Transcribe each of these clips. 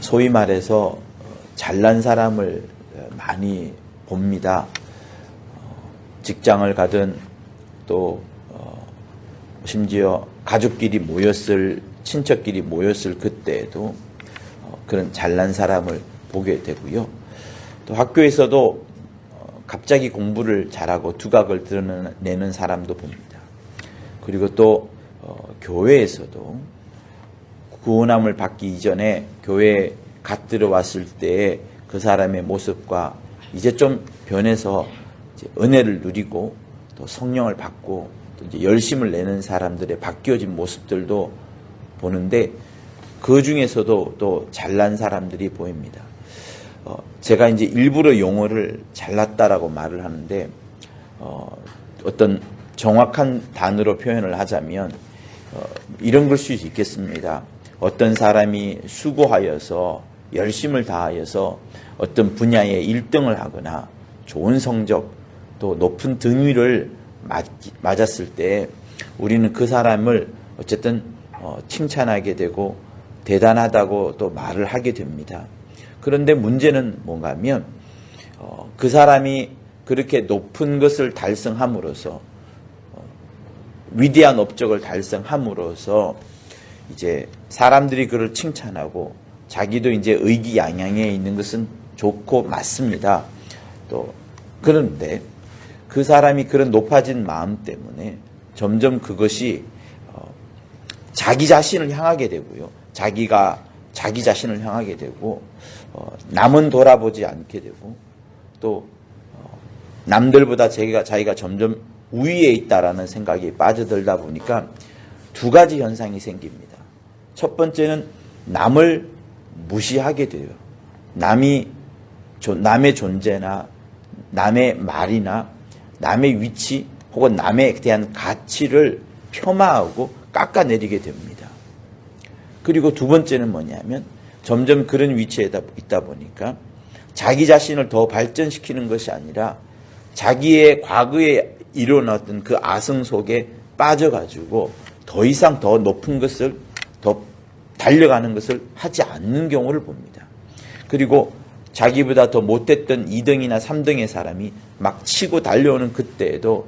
소위 말해서 잘난 사람을 많이 봅니다. 직장을 가든 또 심지어 가족끼리 모였을 친척끼리 모였을 그때에도 그런 잘난 사람을 보게 되고요. 또 학교에서도 갑자기 공부를 잘하고 두각을 드러내는 사람도 봅니다. 그리고 또 교회에서도 구원함을 받기 이전에 교회에 갓 들어왔을 때 그 사람의 모습과 이제 좀 변해서 이제 은혜를 누리고 또 성령을 받고 또 이제 열심을 내는 사람들의 바뀌어진 모습들도 보는데 그 중에서도 또 잘난 사람들이 보입니다. 제가 이제 일부러 용어를 잘났다라고 말을 하는데 어떤 정확한 단어로 표현을 하자면 이런 걸 수 있겠습니다. 어떤 사람이 수고하여서 열심을 다하여서 어떤 분야에 1등을 하거나 좋은 성적 또 높은 등위를 맞았을 때 우리는 그 사람을 어쨌든 칭찬하게 되고 대단하다고 또 말을 하게 됩니다. 그런데 문제는 뭔가 하면 그 사람이 그렇게 높은 것을 달성함으로써 위대한 업적을 달성함으로써 이제 사람들이 그를 칭찬하고 자기도 이제 의기양양해 있는 것은 좋고 맞습니다. 또 그런데 그 사람이 그런 높아진 마음 때문에 점점 그것이 자기 자신을 향하게 되고요. 자기가 자기 자신을 향하게 되고 남은 돌아보지 않게 되고 또 남들보다 자기가 점점 우위에 있다라는 생각이 빠져들다 보니까 두 가지 현상이 생깁니다. 첫 번째는 남을 무시하게 돼요. 남의 존재나 남의 말이나 남의 위치 혹은 남에 대한 가치를 폄하하고 깎아내리게 됩니다. 그리고 두 번째는 뭐냐면 점점 그런 위치에 있다 보니까 자기 자신을 더 발전시키는 것이 아니라 자기의 과거에 일어났던 그 아성 속에 빠져가지고 더 이상 더 높은 것을 더 달려가는 것을 하지 않는 경우를 봅니다. 그리고 자기보다 더 못했던 2등이나 3등의 사람이 막 치고 달려오는 그때에도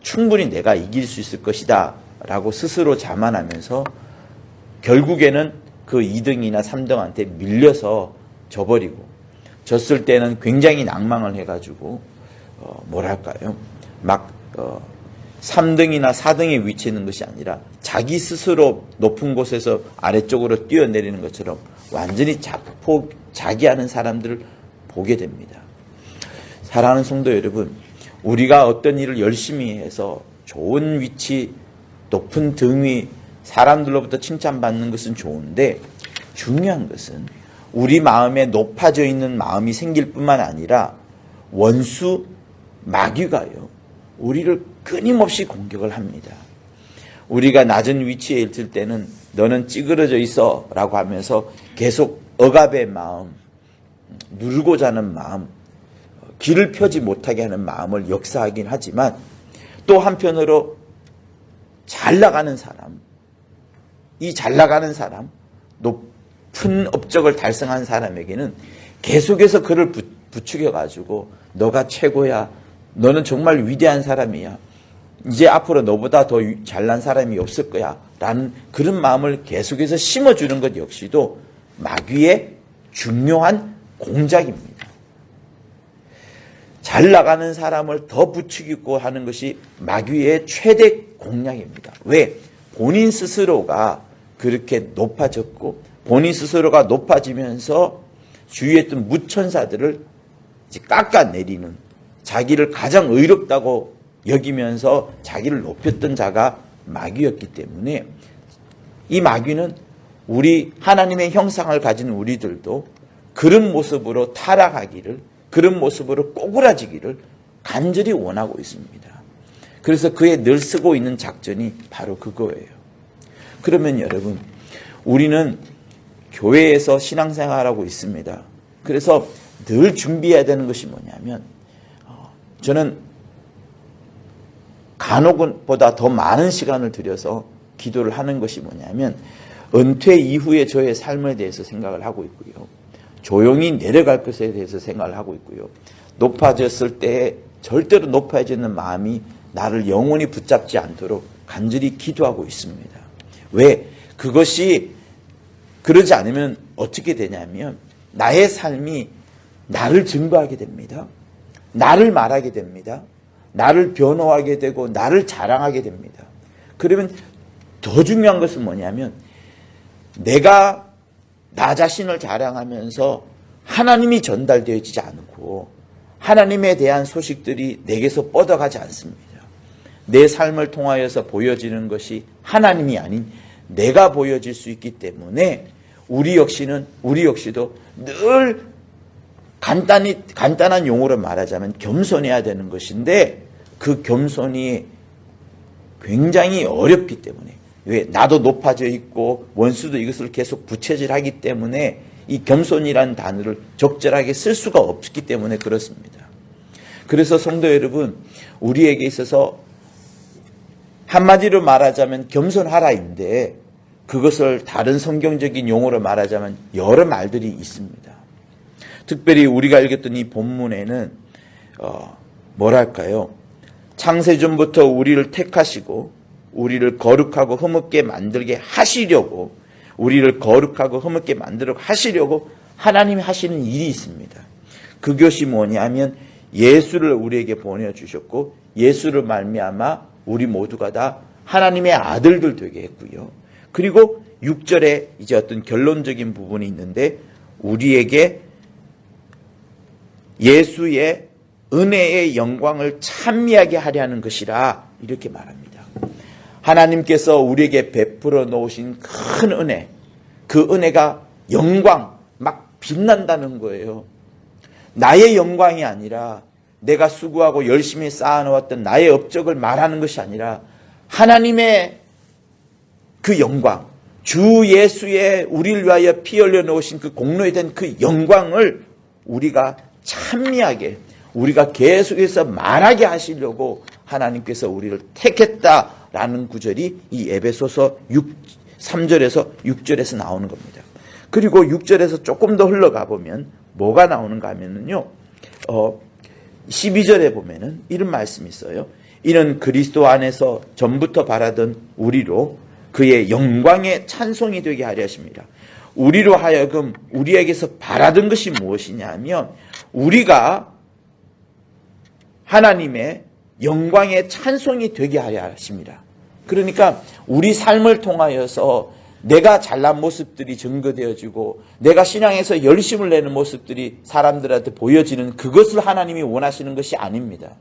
충분히 내가 이길 수 있을 것이다 라고 스스로 자만하면서 결국에는 그 2등이나 3등한테 밀려서 져버리고 졌을 때는 굉장히 낭망을 해가지고 뭐랄까요 막 3등이나 4등에 위치해 있는 것이 아니라 자기 스스로 높은 곳에서 아래쪽으로 뛰어내리는 것처럼 완전히 자기하는 사람들을 보게 됩니다. 사랑하는 성도 여러분, 우리가 어떤 일을 열심히 해서 좋은 위치, 높은 등위, 사람들로부터 칭찬받는 것은 좋은데 중요한 것은 우리 마음에 높아져 있는 마음이 생길 뿐만 아니라 원수 마귀가요. 우리를 끊임없이 공격을 합니다. 우리가 낮은 위치에 있을 때는 너는 찌그러져 있어 라고 하면서 계속 억압의 마음, 누르고자 하는 마음, 길을 펴지 못하게 하는 마음을 역사하긴 하지만 또 한편으로 잘 나가는 사람, 이 잘 나가는 사람, 높은 업적을 달성한 사람에게는 계속해서 그를 부추겨가지고 너가 최고야. 너는 정말 위대한 사람이야. 이제 앞으로 너보다 더 잘난 사람이 없을 거야. 라는 그런 마음을 계속해서 심어주는 것 역시도 마귀의 중요한 공작입니다. 잘 나가는 사람을 더 부추기고 하는 것이 마귀의 최대 공략입니다. 왜? 본인 스스로가 그렇게 높아졌고 본인 스스로가 높아지면서 주위에 있던 무천사들을 이제 깎아내리는 자기를 가장 의롭다고 여기면서 자기를 높였던 자가 마귀였기 때문에 이 마귀는 우리 하나님의 형상을 가진 우리들도 그런 모습으로 타락하기를 그런 모습으로 꼬꾸라지기를 간절히 원하고 있습니다. 그래서 그에 늘 쓰고 있는 작전이 바로 그거예요. 그러면 여러분 우리는 교회에서 신앙생활하고 있습니다. 그래서 늘 준비해야 되는 것이 뭐냐면 저는 간혹보다 더 많은 시간을 들여서 기도를 하는 것이 뭐냐면 은퇴 이후의 저의 삶에 대해서 생각을 하고 있고요. 조용히 내려갈 것에 대해서 생각을 하고 있고요. 높아졌을 때 절대로 높아지는 마음이 나를 영원히 붙잡지 않도록 간절히 기도하고 있습니다. 왜? 그것이 그러지 않으면 어떻게 되냐면 나의 삶이 나를 증거하게 됩니다. 나를 말하게 됩니다. 나를 변호하게 되고 나를 자랑하게 됩니다. 그러면 더 중요한 것은 뭐냐면 내가 나 자신을 자랑하면서 하나님이 전달되어지지 않고 하나님에 대한 소식들이 내게서 뻗어가지 않습니다. 내 삶을 통하여서 보여지는 것이 하나님이 아닌 내가 보여질 수 있기 때문에 우리 역시도 늘 간단한 용어로 말하자면 겸손해야 되는 것인데 그 겸손이 굉장히 어렵기 때문에 왜? 나도 높아져 있고 원수도 이것을 계속 부채질하기 때문에 이 겸손이라는 단어를 적절하게 쓸 수가 없기 때문에 그렇습니다. 그래서 성도 여러분, 우리에게 있어서 한마디로 말하자면 겸손하라인데 그것을 다른 성경적인 용어로 말하자면 여러 말들이 있습니다. 특별히 우리가 읽었던 이 본문에는 뭐랄까요? 창세전부터 우리를 택하시고 우리를 거룩하고 흠없게 만들게 하시려고 우리를 거룩하고 흠없게 만들어 하시려고 하나님이 하시는 일이 있습니다. 그것이 뭐냐면 예수를 우리에게 보내주셨고 예수를 말미암아 우리 모두가 다 하나님의 아들들 되게 했고요. 그리고 6절에 이제 어떤 결론적인 부분이 있는데 우리에게 예수의 은혜의 영광을 찬미하게 하려 하는 것이라 이렇게 말합니다. 하나님께서 우리에게 베풀어 놓으신 큰 은혜, 그 은혜가 영광, 막 빛난다는 거예요. 나의 영광이 아니라 내가 수고하고 열심히 쌓아놓았던 나의 업적을 말하는 것이 아니라 하나님의 그 영광, 주 예수의 우리를 위하여 피 흘려 놓으신 그 공로에 대한 그 영광을 우리가 찬미하게, 우리가 계속해서 말하게 하시려고 하나님께서 우리를 택했다라는 구절이 이 에베소서 3절에서 6절에서 나오는 겁니다. 그리고 6절에서 조금 더 흘러가 보면 뭐가 나오는가 하면은요, 12절에 보면은 이런 말씀이 있어요. 이는 그리스도 안에서 전부터 바라던 우리로 그의 영광의 찬송이 되게 하려 하십니다. 우리로 하여금 우리에게서 바라던 것이 무엇이냐 하면 우리가 하나님의 영광의 찬송이 되게 하려 하십니다. 그러니까 우리 삶을 통하여서 내가 잘난 모습들이 증거되어지고 내가 신앙에서 열심을 내는 모습들이 사람들한테 보여지는 그것을 하나님이 원하시는 것이 아닙니다.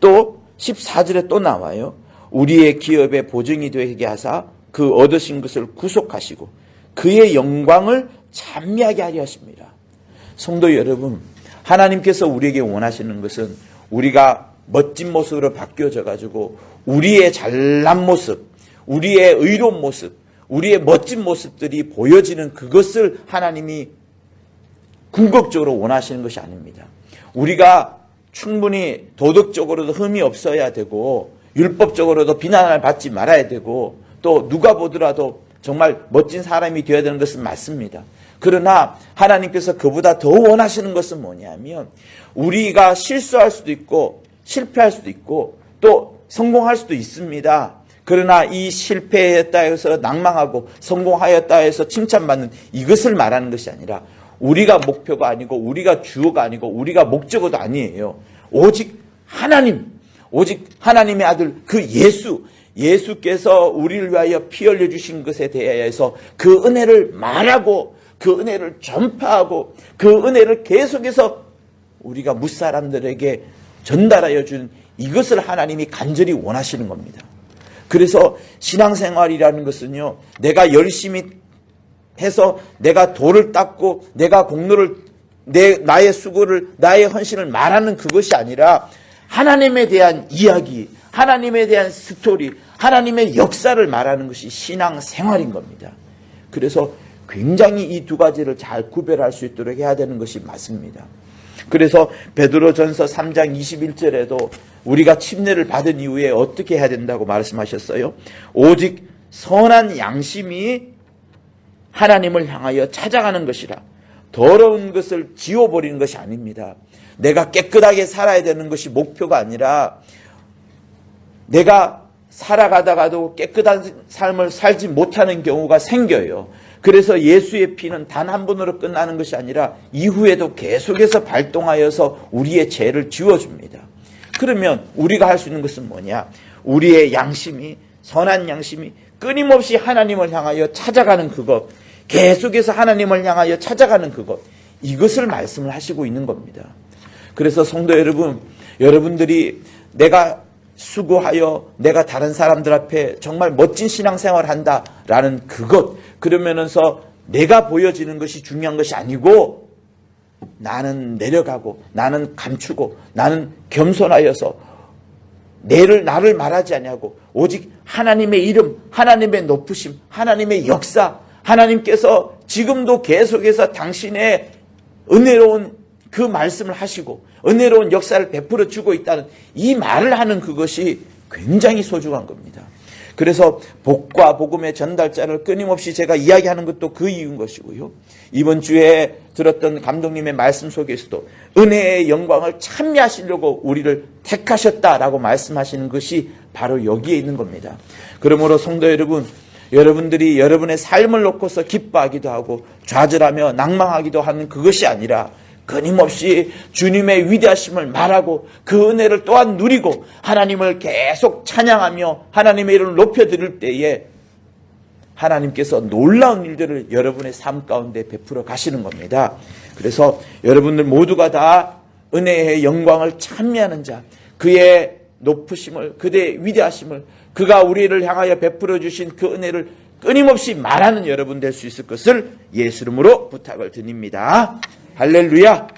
또 14절에 또 나와요. 우리의 기업의 보증이 되게 하사 그 얻으신 것을 구속하시고 그의 영광을 찬미하게 하려 하십니다. 성도 여러분, 하나님께서 우리에게 원하시는 것은 우리가 멋진 모습으로 바뀌어져 가지고 우리의 잘난 모습, 우리의 의로운 모습, 우리의 멋진 모습들이 보여지는 그것을 하나님이 궁극적으로 원하시는 것이 아닙니다. 우리가 충분히 도덕적으로도 흠이 없어야 되고 율법적으로도 비난을 받지 말아야 되고 또 누가 보더라도 정말 멋진 사람이 되어야 되는 것은 맞습니다. 그러나 하나님께서 그보다 더 원하시는 것은 뭐냐면 우리가 실수할 수도 있고 실패할 수도 있고 또 성공할 수도 있습니다. 그러나 이 실패했다 해서 낭망하고 성공하였다 해서 칭찬받는 이것을 말하는 것이 아니라 우리가 목표가 아니고 우리가 주어가 아니고 우리가 목적어도 아니에요. 오직 하나님, 오직 하나님의 아들 그 예수께서 우리를 위하여 피 흘려 주신 것에 대해서 그 은혜를 말하고 그 은혜를 전파하고 그 은혜를 계속해서 우리가 무사람들에게 전달하여 준 이것을 하나님이 간절히 원하시는 겁니다. 그래서 신앙생활이라는 것은요, 내가 열심히 해서 내가 돌을 닦고 내가 공로를 나의 수고를 나의 헌신을 말하는 그것이 아니라 하나님에 대한 이야기, 하나님에 대한 스토리, 하나님의 역사를 말하는 것이 신앙생활인 겁니다. 그래서 굉장히 이 두 가지를 잘 구별할 수 있도록 해야 되는 것이 맞습니다. 그래서 베드로전서 3장 21절에도 우리가 침례를 받은 이후에 어떻게 해야 된다고 말씀하셨어요? 오직 선한 양심이 하나님을 향하여 찾아가는 것이라. 더러운 것을 지워버리는 것이 아닙니다. 내가 깨끗하게 살아야 되는 것이 목표가 아니라 내가 살아가다가도 깨끗한 삶을 살지 못하는 경우가 생겨요. 그래서 예수의 피는 단 한 번으로 끝나는 것이 아니라 이후에도 계속해서 발동하여서 우리의 죄를 지워줍니다. 그러면 우리가 할 수 있는 것은 뭐냐? 우리의 양심이, 선한 양심이 끊임없이 하나님을 향하여 찾아가는 그것, 계속해서 하나님을 향하여 찾아가는 그것, 이것을 말씀을 하시고 있는 겁니다. 그래서 성도 여러분, 여러분들이 내가 수고하여 내가 다른 사람들 앞에 정말 멋진 신앙생활을 한다라는 그것, 그러면서 내가 보여지는 것이 중요한 것이 아니고 나는 내려가고 나는 감추고 나는 겸손하여서 나를 말하지 아니하고 오직 하나님의 이름, 하나님의 높으심, 하나님의 역사, 하나님께서 지금도 계속해서 당신의 은혜로운 그 말씀을 하시고 은혜로운 역사를 베풀어 주고 있다는 이 말을 하는 그것이 굉장히 소중한 겁니다. 그래서 복과 복음의 전달자를 끊임없이 제가 이야기하는 것도 그 이유인 것이고요. 이번 주에 들었던 감독님의 말씀 속에서도 은혜의 영광을 찬미하시려고 우리를 택하셨다라고 말씀하시는 것이 바로 여기에 있는 겁니다. 그러므로 성도 여러분, 여러분들이 여러분의 삶을 놓고서 기뻐하기도 하고 좌절하며 낭망하기도 하는 그것이 아니라 끊임없이 주님의 위대하심을 말하고 그 은혜를 또한 누리고 하나님을 계속 찬양하며 하나님의 이름을 높여드릴 때에 하나님께서 놀라운 일들을 여러분의 삶 가운데 베풀어 가시는 겁니다. 그래서 여러분들 모두가 다 은혜의 영광을 찬미하는 자, 그의 높으심을, 그의 위대하심을, 그가 우리를 향하여 베풀어 주신 그 은혜를 끊임없이 말하는 여러분 될 수 있을 것을 예수 이름으로 부탁을 드립니다. 할렐루야.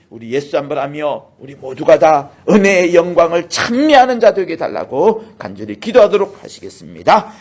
우리 예수 한번 하며 우리 모두가 다 은혜의 영광을 찬미하는 자 되게 달라고 간절히 기도하도록 하시겠습니다.